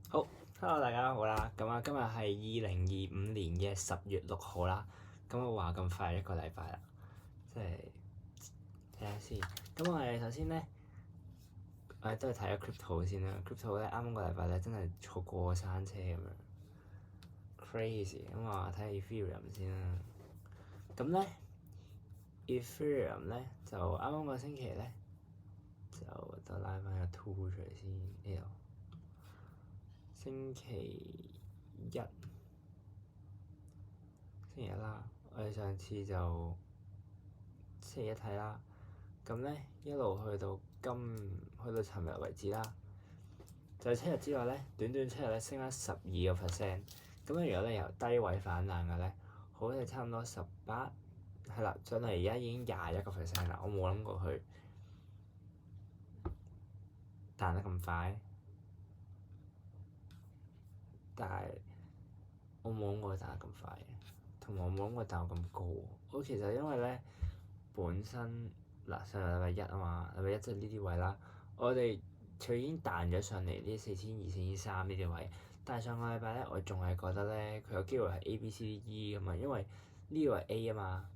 好，Hello 大家好啦，咁今日係2025年嘅10月6號啦，咁我話咁快一個禮拜啦，即係睇下先。咁我哋首先咧，我哋都係睇下 crypto 先啦。crypto 咧啱啱個禮拜咧真係坐過山車咁樣 crazy。咁我話睇下 Ethereum 先啦。咁咧 Ethereum 咧就啱啱個星期咧就等拉翻個 tool 出嚟先呢度。星期一啦，我哋上次就星期一睇啦，咁咧一路去到尋日為止啦，就係7日之內咧，短短7日咧升咗12%，咁咧如果你由低位反彈嘅咧，好似差唔多18，係啦，上嚟而家已經21%啦，我冇諗過佢彈得咁快，但係我冇諗過佢彈得咁快，同埋我冇諗過彈到咁高。我其實因為咧本身上個禮拜一啊嘛，禮拜一即係呢啲位啦，我哋佢已經彈咗上嚟呢4200、4300呢啲位，但係上個禮拜咧我仲係覺得咧佢有機會係 A、B、C、D、E 㗎嘛，因為呢個係 A 啊嘛，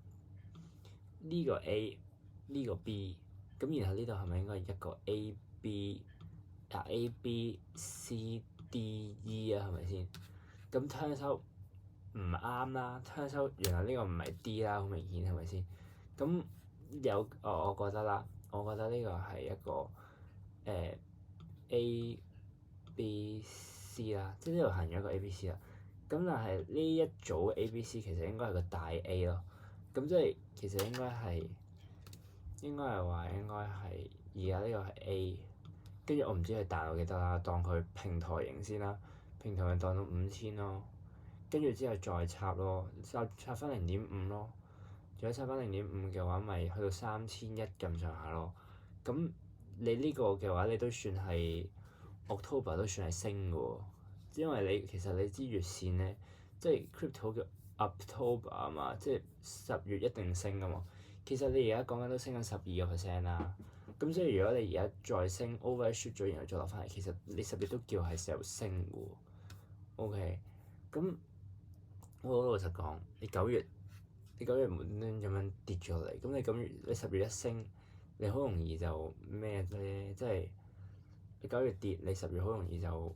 呢個 A 呢個 B，咁然後呢度係咪應該一個 A、B A、B、C、D、E 啊，係咪先？咁聽收唔啱啦，聽收原來呢個唔係 D 啦，好明顯係咪先？咁我覺得啦，我覺得呢個係一個A、B、C 啦，即係呢度行咗一個 A、B、C 啦。咁但係呢一組 A、B、C 其實應該係個大 A 咯。咁即係其實應該係話而家呢個係 A，跟住我唔知佢彈到幾多啦，當佢平台型先啦，平台型當到5000咯，跟住之後再插咯，插翻0.5咯。如果插翻0.5嘅話，咪去到3100咁上下咯。咁你呢個嘅話，你都算係 October 都算係升嘅喎，因為其實你知月線咧，即係 crypto 嘅 October 啊嘛，即係10月一定升㗎嘛。其實你而家講緊都升緊12%啦。咁所以如果你而家再升 overshoot 咗，然後再落翻嚟，其實你10月都叫係時候升嘅喎。OK，咁我好老實講，你9月無端端咁樣跌咗落嚟，咁你10月一升，你好容易就咩咧？即係你9月跌，你10月好容易就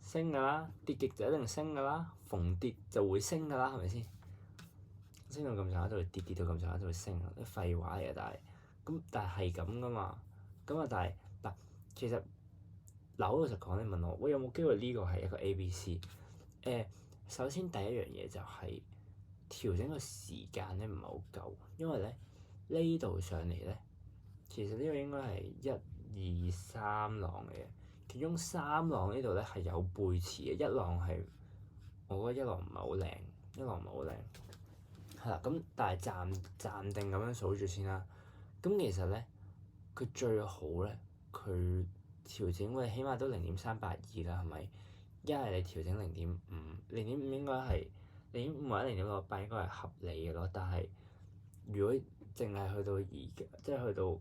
升㗎啦，跌極就一定升㗎啦，逢跌就會升㗎啦，係咪先？升到咁上下就會跌，跌到咁上下就會升，啲廢話嚟嘅，但係咁㗎嘛，咁啊但係嗱，其實好老實講，你問我有冇機會呢個係一個 A、B、C？首先第一樣嘢就係調整個時間咧唔係好夠，因為咧呢度上嚟咧，其實呢個應該係1、2、3浪嚟嘅，其中3浪呢度咧係有背馳嘅，一浪係我覺得一浪唔係好靚，一浪唔係好靚，係啦，咁但係暫定咁樣數住先啦。咁其實咧佢最好咧，佢調整會起碼都0.382啦，係咪？一係你調整0.5，0.5應該係0.5或者0.68應該係合理嘅咯。但係如果淨係去到即係去到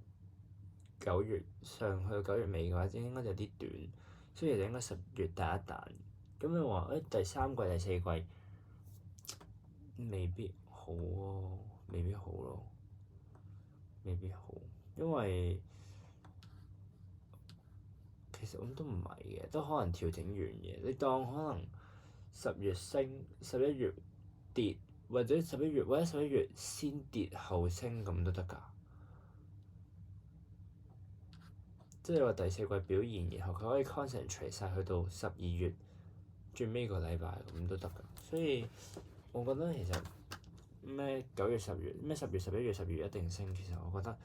9月上去到9月尾嘅話，應該就有啲短，所以就應該10月彈一彈。咁你話第三季第四季未必好咯，未必好咯，未必好，因為其實咁都唔係嘅，都可能調整完嘅。你當可能10月升11月跌，或者11月先跌後升咁都得㗎。即係話第四季表現，然後佢可以 concentrate 晒去到12月最尾個禮拜咁都得㗎。所以我覺得其實咩9月10月咩10月11月12月一定升，其實我覺得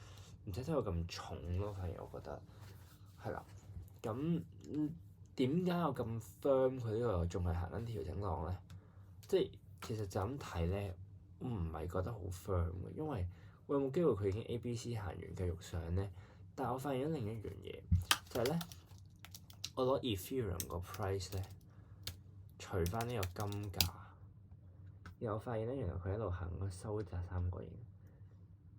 唔使睇到咁重咯。反而我覺得係啦。咁點解我咁 firm 佢呢個仲係行緊調整浪咧？即係其實就咁睇咧，我唔係覺得好 firm 嘅，因為我有冇機會佢已經 A、B、C 行完繼續上咧？但係我發現咗另一樣嘢，就係咧，我攞 Ethereum 個 price 咧，除翻呢個金價，然後我發現咧，原來佢喺度行個收窄三角形。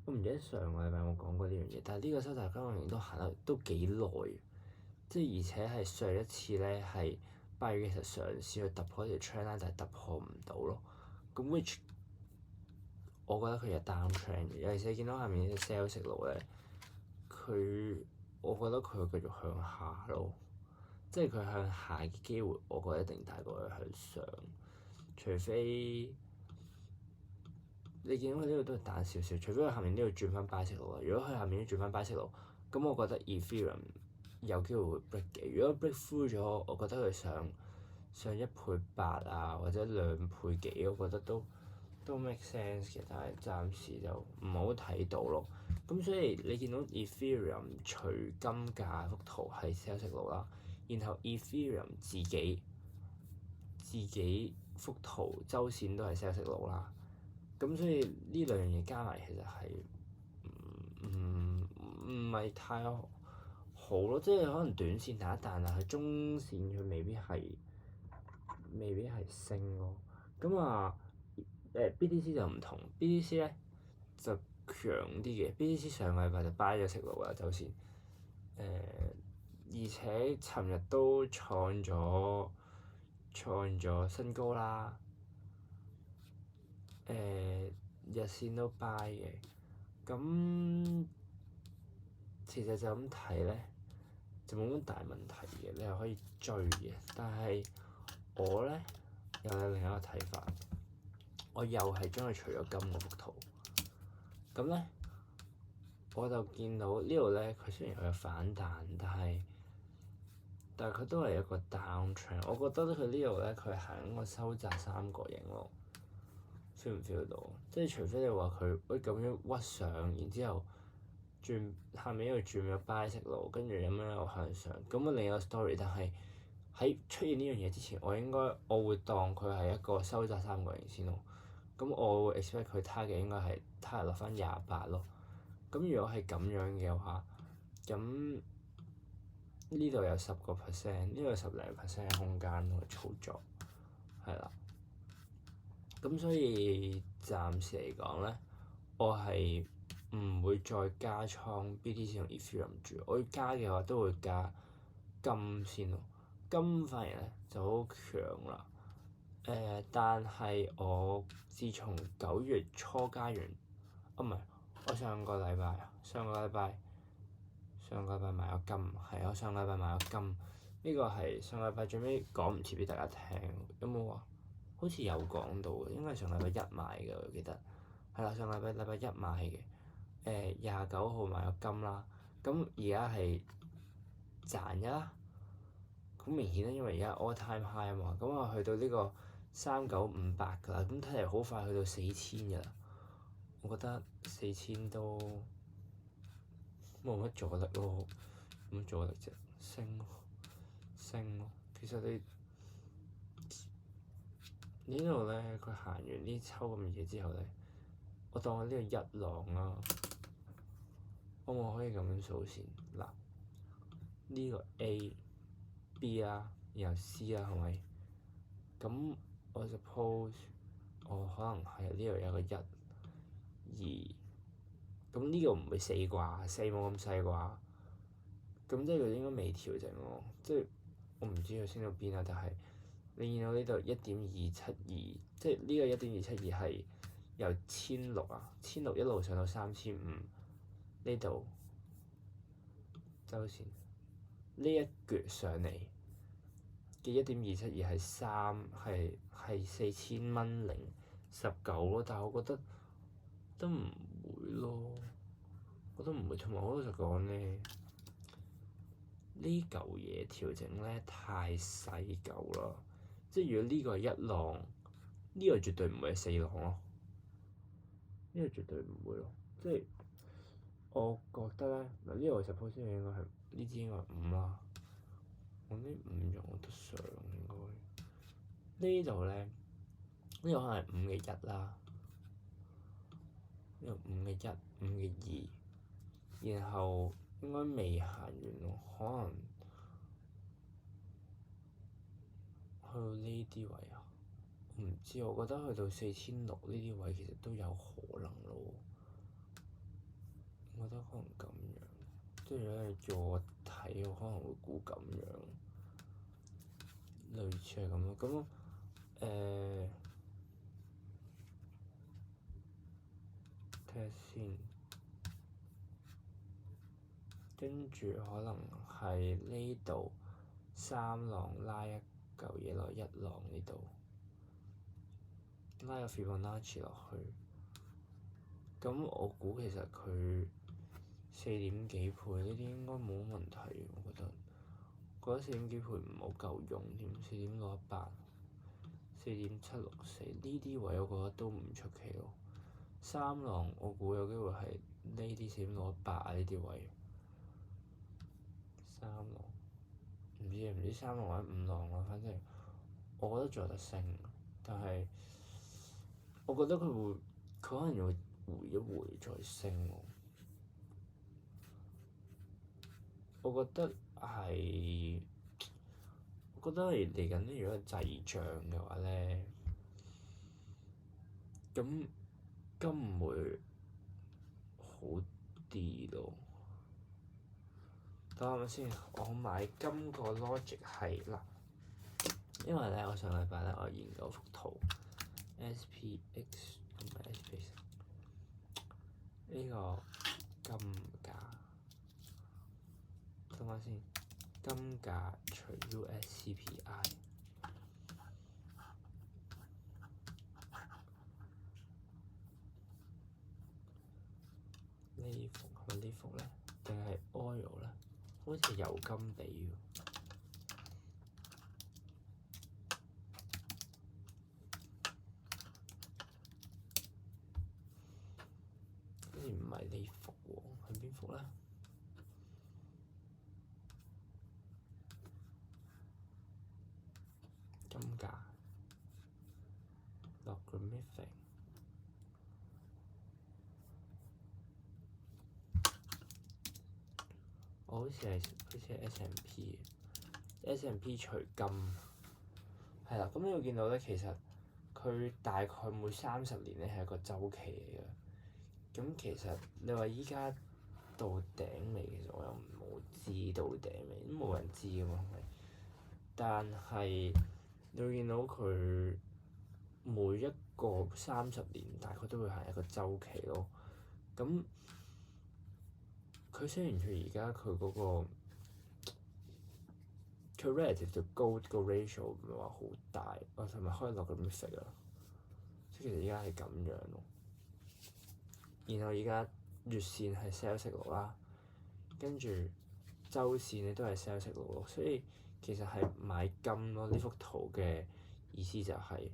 我唔記得上個禮拜有冇講過呢樣嘢，但係呢個收窄三角形都行得都幾耐。即係而且係上一次咧係8月其實嘗試去突破條 trend line，但係突破唔到咯。咁 which 我覺得佢係 down trend 嘅，尤其是你見到下面呢隻 sell 食路咧，我覺得佢會繼續向下咯。即係佢向下嘅機會，我覺得一定大過佢向上，除非你見到佢呢度都係彈少少，除非佢下面呢度轉翻 buy 食路啦。如果佢下面都轉翻 buy 食路，咁我覺得 Ethereum 有機會會 break 嘅。如果 break through 咗，我覺得佢上1倍8啊，或者2倍幾，我覺得都 make sense 嘅，但係暫時就唔好睇到咯。咁所以你見到 Ethereum 除金價幅圖係 sell 食路啦，然後 Ethereum 自己幅圖周線都係 sell 食路啦。咁所以呢兩樣嘢加埋其實係唔係太好咯，即係可能短線彈一彈，但係中線佢未必係升咯。咁啊BTC 就唔同，BTC 咧就強啲嘅。BTC 上個禮拜就 buy 咗食路啦，周線而且尋日都創咗新高啦。日線都 buy 嘅，咁其實就咁睇咧，就冇乜大問題嘅，你係可以追嘅。但係我咧又有另一個睇法，我又係將佢除咗金嗰幅圖，咁咧我就見到呢度咧，佢雖然佢有反彈，但係佢都係一個 down trend。我覺得佢呢度咧，佢行一個收窄三角形咯。feel 唔 feel 到？即係除非你話佢咁樣屈上，然之後轉下面呢度轉咗 buy 食路，跟住咁樣又向上，咁啊另一個 story。但係喺出現呢樣嘢之前，我會當佢係一個收窄三角形先咯。咁我會 expect 佢 target 應該係 target 落翻28咯。咁如果係咁樣嘅話，咁呢度有10%，呢度有10零%嘅空間去操作，係啦。咁所以暫時嚟講咧，我係唔會再加倉 BTC 同 Ethereum 住。我要加嘅話，都會加金先咯。金反而咧就好強啦。但係我自從9月初加完，唔係我上個禮拜買咗金，係我上個禮拜買咗金。呢個係上個禮拜最尾講唔切俾大家聽，有冇啊？好似有講到嘅，應該係上禮拜一買嘅，我記得係啦。上禮拜一買嘅，29號買咗金啦。咁而家係賺一啦，好明顯啦，因為而家 all time high 啊嘛。咁我去到呢個3958㗎啦，咁睇嚟好快去到4000㗎啦。我覺得4000都冇乜阻力咯，冇乜阻力啫，升咯。其實呢度咧，佢行完呢抽咁嘢之後咧，我當佢呢個一浪啦。我可以咁樣數先嗱，呢個 A、B 啦，然後 C 啦，係咪？咁我 suppose 我可能係呢度有個1、2，咁呢個唔會4啩，4冇咁細啩。咁即係佢應該未調整喎，即係我唔知佢升到邊啊。但係你見到呢度1.272，即係呢個1.272係由1600啊，1600一路上到3500，呢度周線呢一撅上嚟嘅1.272係4000蚊零19咯。但係我覺得都唔會咯，我都唔會。同埋我老實講咧，呢嚿嘢調整咧太細嚿啦。即係如果呢個係一浪，呢個絕對唔會係4浪咯。呢個絕對唔會咯。即係我覺得咧，嗱呢個 suppose 應該係呢支應該係5啦。我呢5有得上應該。呢度咧，呢個可能係5嘅1啦。呢度5嘅1、5嘅2，然後應該未行完喎，可能去到呢啲位啊，我唔知。我覺得去到4600呢啲位其實都有可能咯。我覺得可能咁樣，即係如果你叫我睇，我可能會估咁樣，類似係咁咯。咁睇下先，跟住可能係呢度三浪拉一嚿嘢落一浪呢度，拉個 Fibonacci 落去。咁我估其實佢4.幾倍呢啲應該冇問題，我覺得4.幾倍唔好夠用添，4.618、4.764呢啲位我覺得都唔出奇咯。三浪我估有機會係呢啲4.618啊呢啲位。三浪唔知三浪或者五浪啦，反正我覺得仲有得升，但係我覺得佢可能要回一回再升喎。我覺得嚟緊咧，如果係滯漲嘅話咧，咁金會好啲咯。等下先，我買金個 logic 係嗱，因為咧我上禮拜咧我研究幅圖 SPX 同埋 SPX 呢個金價，等下先，金價除 USCPI 呢幅係咪呢幅咧？定係 oil 咧？好似係油金比喎。好似唔係呢幅喎，係邊幅咧？金價 logarithmic 我好似係 S&P 除金係啦。咁你會見到咧，其實佢大概每30年咧係一個週期嚟嘅。咁其實你話依家到頂未？其實我又冇知到頂未，都冇人知㗎嘛，係咪？但係你會見到佢每一個30年大概都會係一個週期咯。咁佢雖然佢而家佢嗰個佢 relative to gold 個 ratio 唔係話好大，我係咪可以落咁樣食啊？即係其實而家係咁樣咯。然後而家月線係 sell 息率啦，跟住週線咧都係 sell 息率咯，所以其實係買金咯。呢幅圖嘅意思就係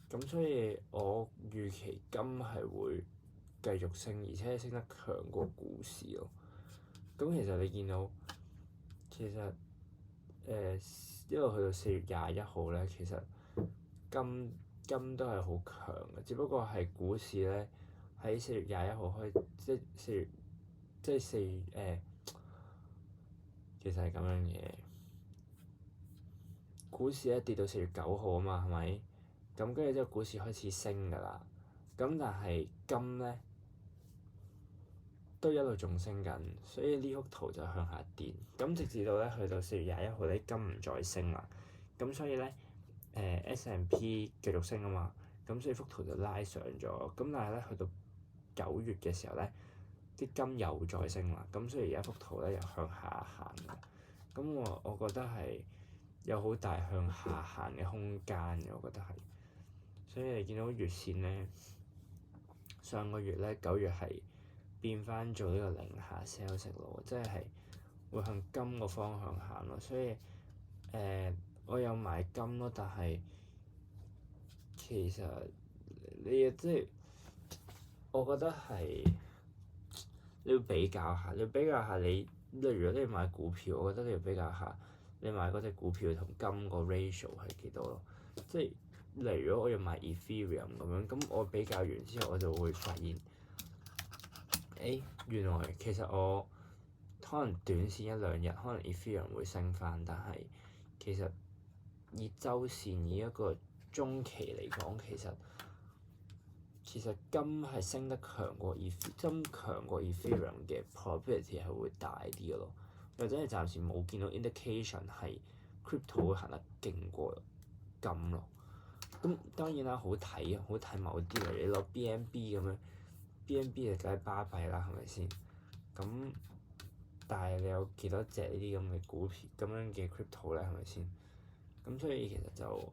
咁，所以我預期金係會繼續升，而且係升得強過股市咯。咁其實你見到其實一路去到4月21號咧，其實金都係好強嘅，只不過係股市咧喺4月21號開，即係4月其實係咁樣嘅。股市咧跌到4月9號啊嘛，係咪？咁跟住之後股市開始升㗎啦。咁但係金咧都一路仲升緊，所以呢幅圖就向下跌。咁直至到咧去到4月21號咧，金唔再升啦。咁所以咧S&P 繼續升啊嘛。咁所以幅圖就拉上咗。咁但係咧去到9月嘅時候咧，啲金又再升啦。咁所以而家幅圖咧又向下行嘅。咁我覺得係有好大向下行嘅空間嘅，我覺得係。所以你見到月線咧，上個月咧9月係變翻做呢個零下 sell 息咯，即係會向金個方向行咯。所以我有買金咯，但係其實你即係我覺得係你要比較下，你如果你買股票，我覺得你要比較下你買嗰隻股票同金個 ratio 係幾多咯。即係例如我要買 Ethereum 咁樣，咁我比較完之後我就會發現，原來其實我可能短線一兩日可能 Ethereum 會升翻，但係其實以週線以一個中期嚟講，其實其實金係升得強過金強過 Ethereum 嘅 probability 係會大啲嘅咯，或者係暫時冇見到 indication 係 crypto 會行得勁過金咯。咁當然啦，好睇某啲嚟，你攞 BNB 咁樣，BNB 就梗係巴閉啦，係咪先？咁但係你有幾多隻呢啲咁嘅股票咁樣嘅 crypto 咧？係咪先？咁所以其實就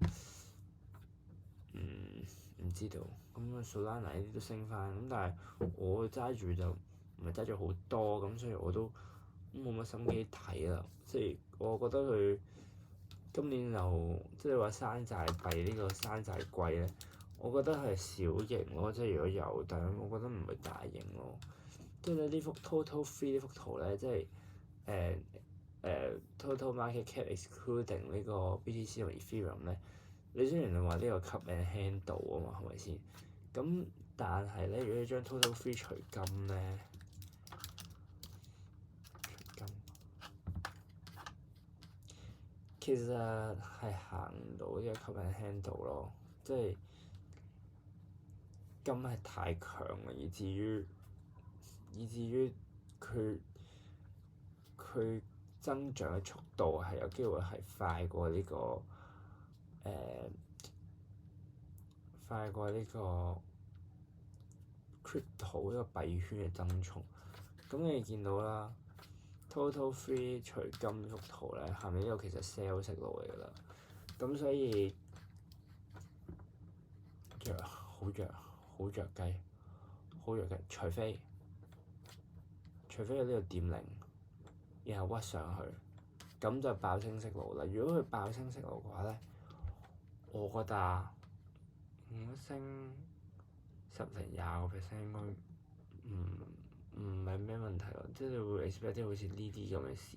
唔知道。咁啊，Solana 呢啲都升翻，咁但係我揸住就唔係揸住好多，咁所以我都冇乜心機睇啦。即係我覺得佢今年就即係話山寨幣呢個山寨貴咧，我覺得係小型咯，即係如果有，但係我覺得唔係大型咯。即係咧呢幅 Total Free 呢幅圖咧，即係Total Market Cap excluding 呢個 BTC 同 Ethereum 咧。你雖然你話呢個 cup and handle 啊嘛，係咪先？咁但係咧，如果你將 Total Free 除金咧，其實係行唔到呢個 cup and handle 咯，即係金係太強啦，以至於佢增長嘅速度係有機會係快過呢個crypto 呢個幣圈嘅增速。咁你見到啦 ，Total Free 除金呢幅圖咧，下面呢個其實 sell 息路嚟㗎啦。咁所以好弱雞，除非有呢個點零，然後屈上去，咁就爆清息路啦。如果佢爆清息路嘅話咧，我覺得升10-20% 應該唔係咩問題咯。即係你會 expect 啲好似呢啲咁嘅事，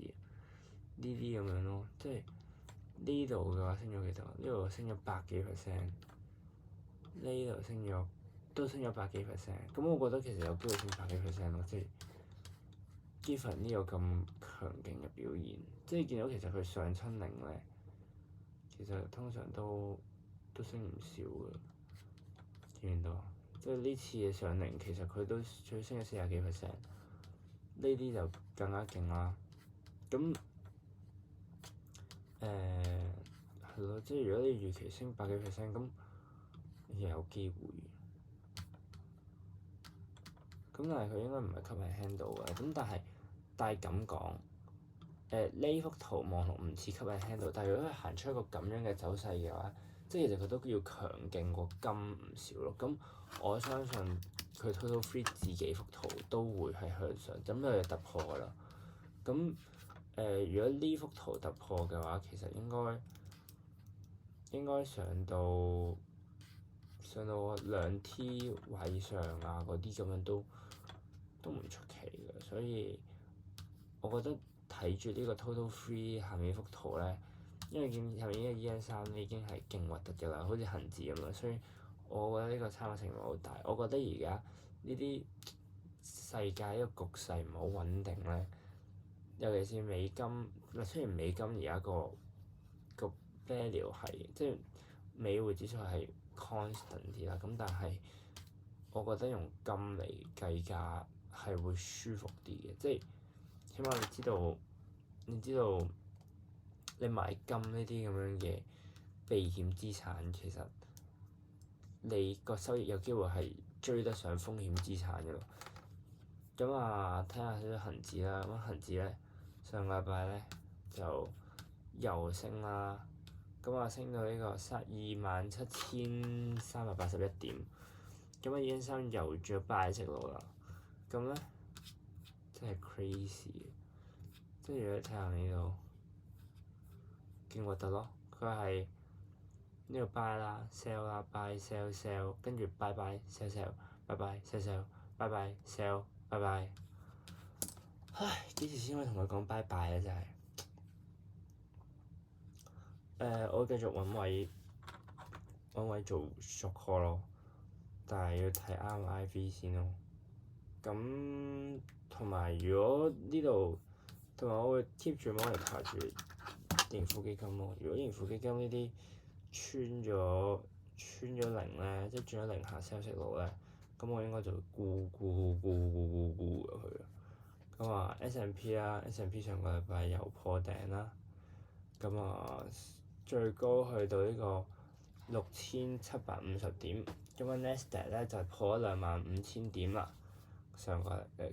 呢啲咁樣咯。即係呢度嘅話升咗幾多？呢度升咗100幾%，呢度都升咗100幾%。咁我覺得其實有機會升100幾%咯。即係 given 呢個咁強勁嘅表現，即係見到其實佢上親零咧，其實通常都升唔少嘅。見到，即係呢次嘅上零，其實佢都升咗40幾%，呢啲就更加勁啦。咁係咯，即係如果你預期升100幾%，咁又有機會。咁但係佢應該唔係吸引 handle 嘅。咁但係咁講，呢幅圖望落唔似吸引 handle，但係如果佢行出一個咁樣嘅走勢嘅話，即係其實佢都要強勁過金唔少咯。咁我相信佢 Total Free 自己幅圖都會係向上，咁佢就突破㗎啦。咁如果呢幅圖突破嘅話，其實應該上到2T 或以上啊，嗰啲咁樣都唔出奇嘅。所以我覺得睇住呢個 Total Free 下面呢幅圖咧，因為見下面呢個 EN3已經係勁核突㗎啦，好似恒指咁樣，所以我覺得呢個參考性唔係好大。我覺得而家呢啲世界呢個局勢唔係好穩定咧，尤其是美金。雖然美金而家個 value 係即係美匯指數係 constant 啲啦，咁但係我覺得用金嚟計價係會舒服啲嘅，即係起碼你知道你買金呢啲咁樣嘅避險資產，其實你個收益有機會係追得上風險資產嘅咯。咁啊，睇下少少恒指啦。咁恒指咧上個禮拜咧就又升啦。咁啊，升到呢個27381點。咁啊，EN3又轉咗拜息路啦。咁咧真係 crazy，即係如果你睇下呢度勁核突咯。佢係呢度 buy 啦 ，sell 啦 ，buy sell sell，跟住 buy buy sell sell，buy buy sell sell，buy buy sell，buy buy。唉，幾時先可以同佢講 bye bye 咧？真係。我繼續揾位做 short call 咯，但係要睇啱 IV 先咯。咁同埋如果呢度，同埋我會 keep 住 monitor 住盈富基金咯。如果盈富基金呢啲穿咗穿咗零咧，即係轉咗零下 sell 息路咧，咁我應該就會沽入去。咁啊 S&P 啦 ，S&P 上個禮拜又破頂啦，咁啊最高去到呢個6750點，咁啊 Nasdaq 咧就破咗25000點啦。上個今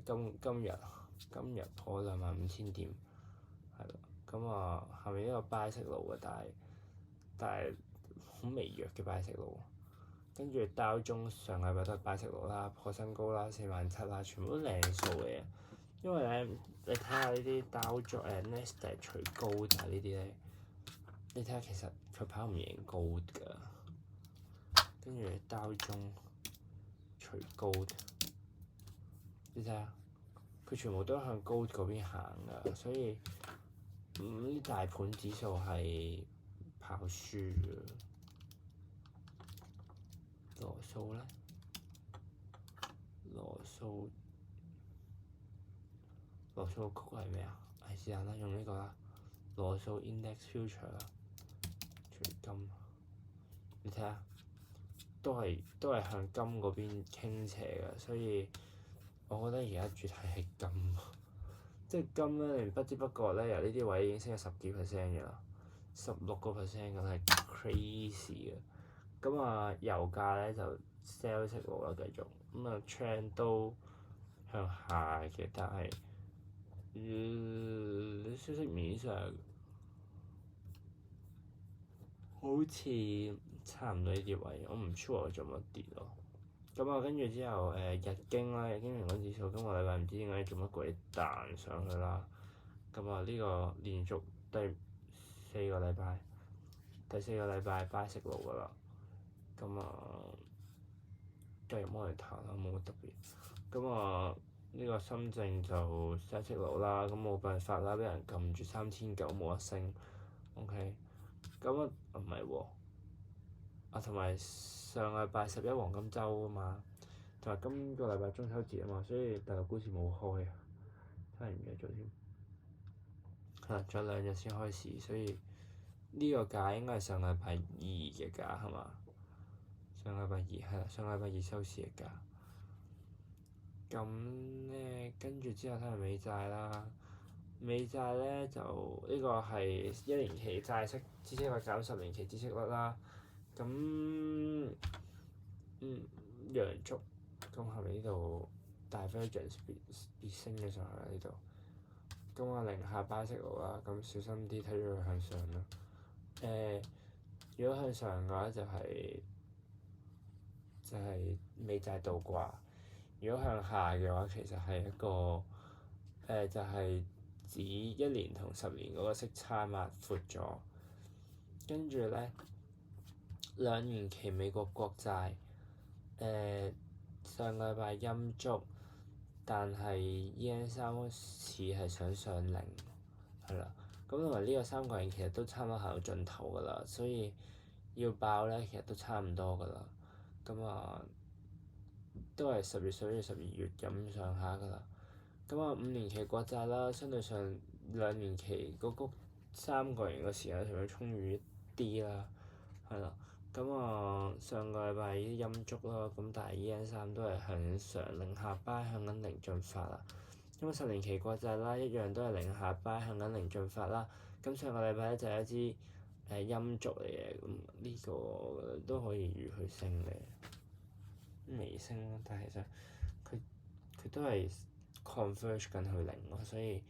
日破咗25000點，係咯，咁啊後面呢個 buy 息路嘅，但係好微弱嘅 buy 息路。跟住道瓊上禮拜都係 buy 息路啦，破新高啦，47000啦，全部都靚數嚟嘅。因為咧，你睇下呢啲道瓊Nasdaq 除高，但係呢啲咧，你睇下其實佢跑唔贏高㗎。跟住道瓊除高，你睇下佢全部都向高嗰邊行㗎，所以啲大盤指數係跑輸㗎。羅素咧，羅素嘅曲係咩啊？係是但啦，用呢個啦，羅素 Index Future 啦，除金，你睇下，都係向金嗰邊傾斜嘅，所以我覺得而家主題係金，即係金咧，你不知不覺咧由呢啲位已經升咗10幾%嘅啦，16%咁係 crazy 嘅。咁啊，油價咧就 sell 息路啦，繼續咁啊 trend 都向下嘅，但係消息面上好似差唔多呢啲位，我唔 sure 佢做乜跌咯。咁啊，跟住之後日經啦，日經平均指數今個禮拜唔知點解做乜鬼彈上去啦。咁啊，呢個連續第四個禮拜 buy 息路噶啦。咁啊，繼續幫佢彈啦，冇乜特別。咁啊，呢個深證就 sell 息路啦，咁冇辦法啦，俾人撳住3900冇得升。OK，咁啊唔係喎，同埋上個禮拜11黃金週啊嘛，同埋今個禮拜中秋節啊嘛，所以大陸股市冇開啊，真係唔記得咗添。係，仲有2日先開市，所以呢個價應該係上禮拜二嘅價係嘛？上禮拜二係啦，上禮拜二收市嘅價。咁咧，跟住之後睇下美債啦。美債咧就呢個係1年期債息孳息率減10年期孳息率啦。咁陽燭，咁後面呢度Divergence 別升咗上去啦呢度。咁啊零下buy息路啦，咁小心啲睇住佢向上啦。如果向上嘅話就係美債倒掛；如果向下嘅話，其實係一個就係指1年同10年嗰個息差抹闊咗。跟住咧2年期美國國債上個禮拜陰燭，但係 EN3似係想上0，係啦。咁同埋呢個3個月其實都差唔多行到盡頭㗎啦，所以要爆咧其實都差唔多㗎啦。咁啊都係10月、11月、12月咁上下㗎啦。咁啊5年期國債啦，相對上2年期嗰個3個月嘅時間上面充裕啲啦，係啦。咁啊上個禮拜啲陰燭啦，咁但係 EN3都係向上零下buy向緊零進發啦。咁10年期國債啦，一樣都係零下buy向緊零進發啦。咁上個禮拜咧就係一支陰燭嚟嘅，咁呢個都可以預佢升嘅，微升咯，但係其實佢都係 converge 緊去零咯，所以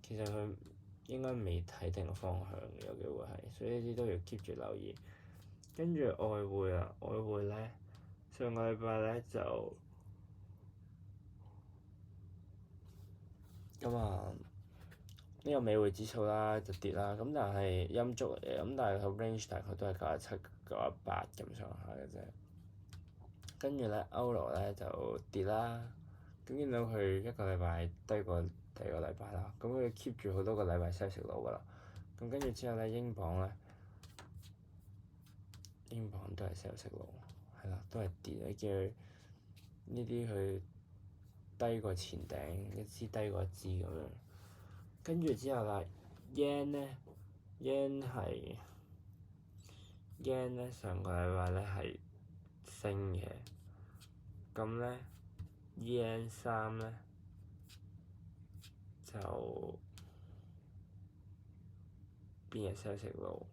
其實佢應該未睇定個方向嘅，有機會係，所以呢啲都要 keep 住留意。跟住外匯啊，外匯咧上個禮拜咧就咁啊，呢個美匯指數啦就跌啦，咁但係陰燭嚟嘅，咁但係個 range 大概都係97、98咁上下嘅啫。跟住咧歐羅咧就跌啦，咁見到佢一個禮拜低過第二個禮拜啦，咁佢 keep 住好多個禮拜 sell 息路㗎啦。咁跟住之後咧英鎊都係 sell 息路，係啦，都係跌。你見佢呢啲佢低過前頂，一支低過一支咁樣。跟住之後啦 yen 係 yen 咧上個禮拜咧係升嘅，咁咧 yen3咧就變日收息路，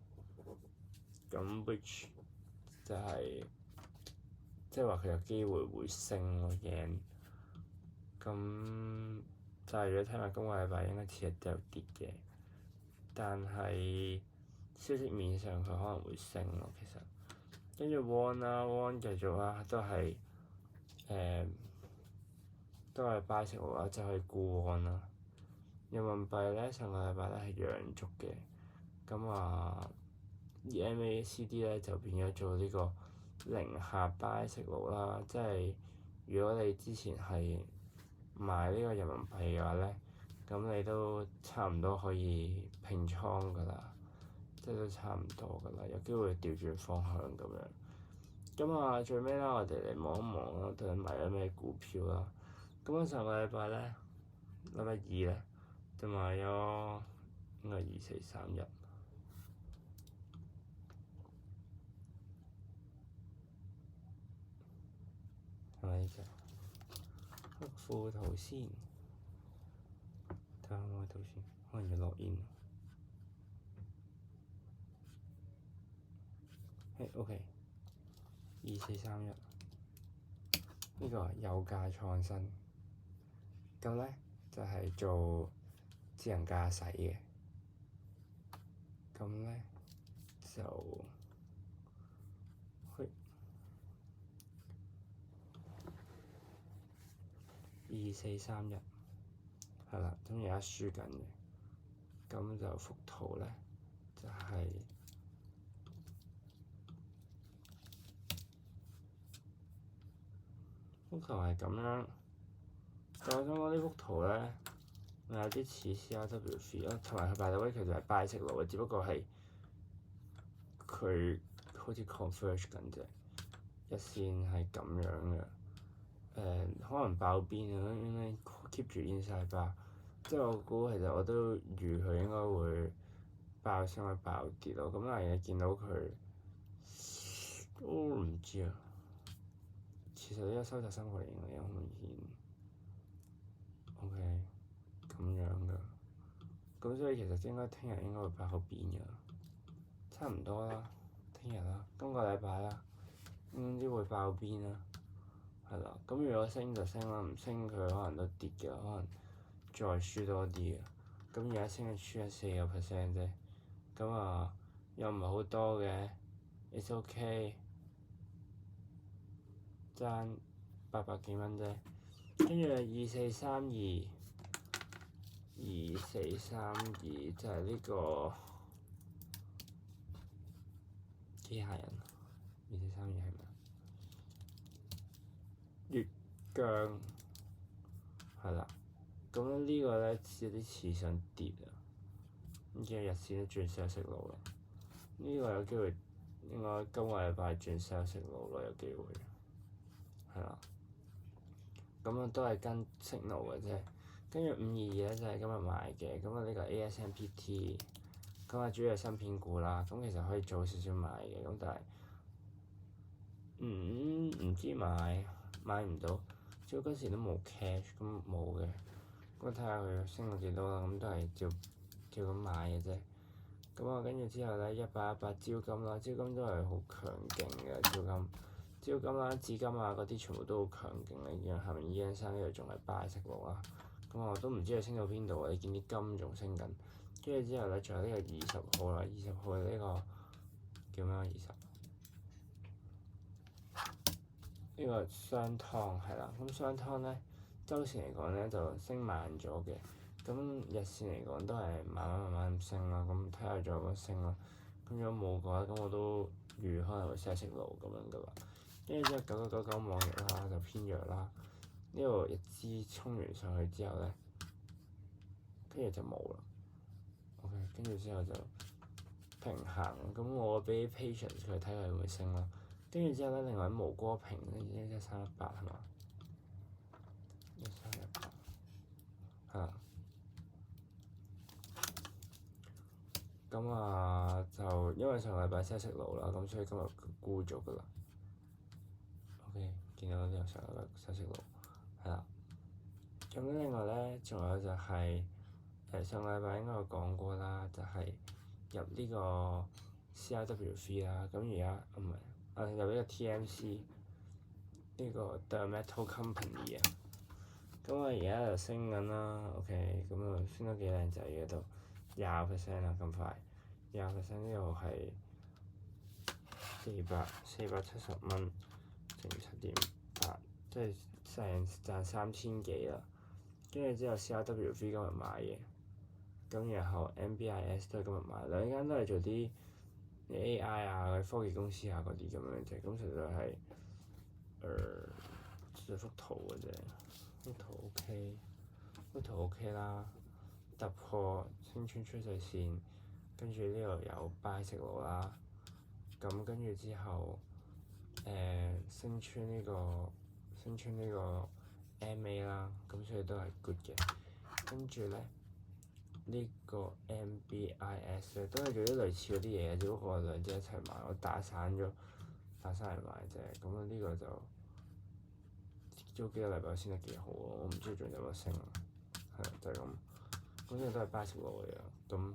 咁 which 就係即係話佢有機會會升咯 yen，咁就係如果聽日今個禮拜應該次日都有跌嘅，但係消息面上佢可能會升咯，其實。跟住 won 啦 ，won 繼續啦，都係buy 息路啦，就係沽 won 啦。人民幣咧上個禮拜咧係陽燭嘅，咁啊，MACD 咧就變咗做呢個零下 buy 息路啦，即係如果你之前係買呢個人民幣嘅話咧，咁你都差唔多可以平倉㗎啦。即係都差唔多㗎啦，有機會調轉方向咁樣。咁啊，最尾啦，我哋嚟望一望啦，到底買咗咩股票啦。咁啊，上個禮拜咧，禮拜二咧就買咗應該2431，係咪呢隻？黑富圖先，睇下我圖先，可能要落煙。OK， 2431呢個有價創新，咁咧就係做智能駕駛嘅，咁咧就去2431係啦，咁而家輸緊嘅，咁就幅圖咧就係、幅圖係咁樣。但我想講呢幅圖咧，有啲似 CRW3 咯，同埋佢 by the way 其實係 buy 息路嘅，只不過係佢好似 converge 緊啫，日線係咁樣嘅。可能爆邊啊，應該 keep 住 inside bar，即係我估其實我都預佢應該會爆升或者爆跌咯。咁但係見到佢，都唔知啊。其實呢個收集3個零嘅有好明顯。OK，咁樣㗎。咁所以其實應該聽日應該會爆邊㗎，差唔多啦。聽日啦，今個禮拜啦，唔知會爆邊啦。係啦，咁如果升就升啦，唔升佢可能都跌嘅，可能再輸多啲嘅。咁而家升係輸咗4% 啫，咁啊又唔係好多嘅 ，it's OK， 爭800幾蚊啫。跟住2432就係呢個機械人，2432係咪？月姜係啦，咁呢個咧有啲似想跌啊，跟住日線都轉上息路啦。呢個有機會應該今個禮拜轉上息路咯，有機會係啦。咁啊都係跟 signal 嘅啫。跟住522咧就係今日買嘅，咁啊呢個 ASMPT，咁啊主要係芯片股啦。咁其實可以早少少買嘅，咁但係唔知買唔到，主要嗰時都冇 cash，咁冇嘅。咁睇下佢升到幾多啦，咁都係照咁買嘅啫。咁啊跟住之後咧，188招金啦，招金都係好強勁嘅招金啦，紫金啊嗰啲全部都好強勁嘅，然後下面 EN3 呢度仲係 buy 息路啦。咁我都唔知佢升到邊度啊！你見啲金仲升緊，跟住之後咧，仲有呢個20號啦，20號呢個叫咩？20呢個商湯係啦，咁商湯咧周線嚟講咧就升慢咗嘅，咁日線嚟講都係慢慢咁升啦，咁睇下仲有冇升啦。咁如果冇嘅話，咁我都預可能會 set 息路咁樣噶啦。跟住之後9999網易啦就偏弱啦，呢個日資衝完上去之後咧，跟住就冇啦。OK，跟住之後就平衡，咁我俾 patience 佢睇佢會唔會升咯。跟住之後咧，另外無歌屏咧1318係嘛？1318係啦。咁啊，就因為上個禮拜先食爐啦，咁所以今日沽咗噶啦。OK，見到呢個上個禮拜先食爐，係啦。咁另外咧，仲有就係、上個禮拜應該有講過啦，就係、入呢個 CRW3 啦。咁而家唔係入呢個 TMC 呢個 The Metal Company 啊。咁我而家就升緊啦，OK，咁啊升得幾靚仔嘅都20% 啦，咁快20%呢度係470蚊乘7.8，即係成賺3000幾啦。跟住之後 CRW3 今日買嘅，咁然後 MBIS 都係今日買，兩間都係做啲 AI 啊、科技公司啊嗰啲咁樣啫。咁實在係只係幅圖嘅啫。幅圖 OK 啦，突破升穿趨勢線，跟住呢度有 buy 食爐啦，咁跟住之後升穿呢個 MA 啦，咁所以都係 good 嘅。跟住咧呢個 MBIS 咧都係做啲類似嗰啲嘢，只不過兩隻一齊買，我打散嚟買啫。咁啊呢個就〜早幾個禮拜先得幾好喎，我唔知仲有冇升啊，係啊，就係咁。咁呢個都係 buy 食爐嚟㗎，咁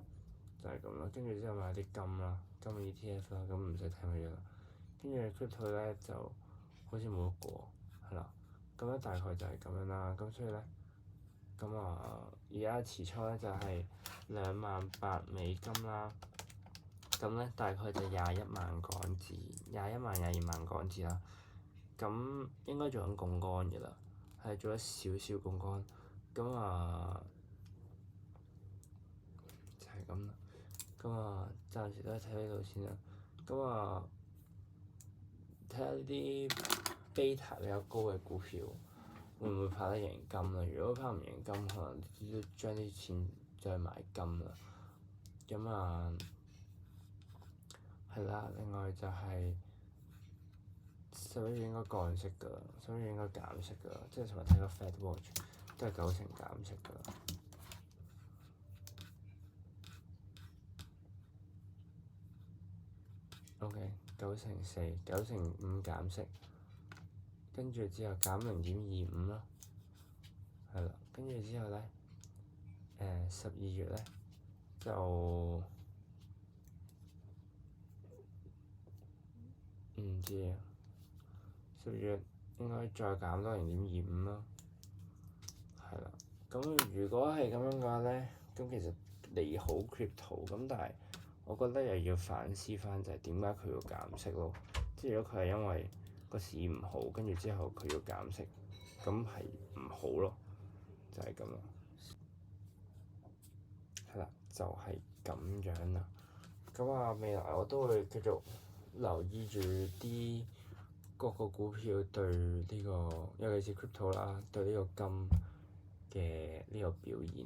就係咁啦。跟住之後買啲金啦，金 ETF 啦，咁唔使睇乜嘢啦。跟住 crypto 咧就好似冇得過，係啦。咁咧大概就係咁樣啦。咁所以咧，咁啊而家持倉咧就係$28,000啦。咁咧大概就21萬港紙，21萬港紙啦。咁應該做緊槓桿嘅啦，係做咗少少槓桿，咁啊就係咁啦。咁啊暫時都係睇呢度先啦。咁啊睇下呢啲 beta 比較高嘅股票會唔會跑得贏金啦？如果跑唔贏金，可能都將啲錢再買金啦。咁啊係啦，另外就係、11月應該降息㗎啦，11月應該減息㗎啦，即係尋日睇個 Fed Watch 都係90%減息㗎啦。OK， 94%、95%減息，跟住之後減0.25啦，係啦，跟住之後咧，12月咧就唔知啊。12月應該再減多0.25咯，係啦。咁如果係咁樣嘅話咧，咁其實利好 crypto，咁但係我覺得又要反思翻就係點解佢要減息咯。即係如果佢係因為個市唔好，跟住之後佢要減息，咁係唔好咯，就係咁咯。係啦，就係咁樣啦。咁啊，未來我都會繼續留意住啲各個股票對呢個，尤其是 crypto 啦，對呢個金嘅呢個表現。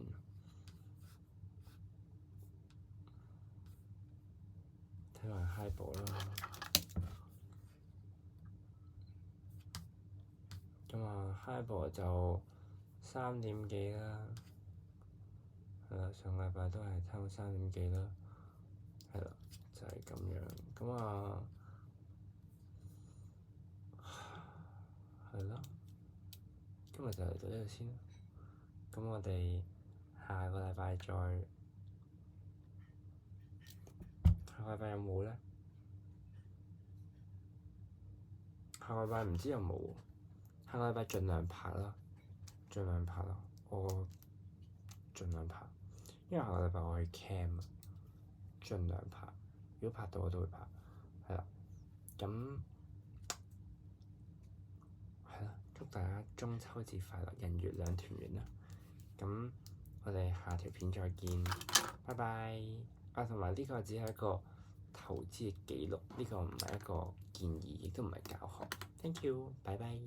睇埋 HIBOR 啦，咁啊 HIBOR 就3點幾啦，係啦，上個禮拜都係差唔多3點幾啦，係啦，就係咁樣。咁啊〜係咯，今日就嚟到呢度先。咁我哋下個禮拜再，下個禮拜有冇咧？下個禮拜唔知有冇喎。下個禮拜盡量拍啦，我盡量拍，因為下個禮拜我去 camp 啊，盡量拍。如果拍到我都會拍，係啦。咁係啦，祝大家中秋節快樂，人月兩團圓啦！咁我哋下條片再見，拜拜。啊，同埋呢個只係一個投資嘅記錄，呢個唔係一個建議，亦都唔係教學。Thank you，拜拜。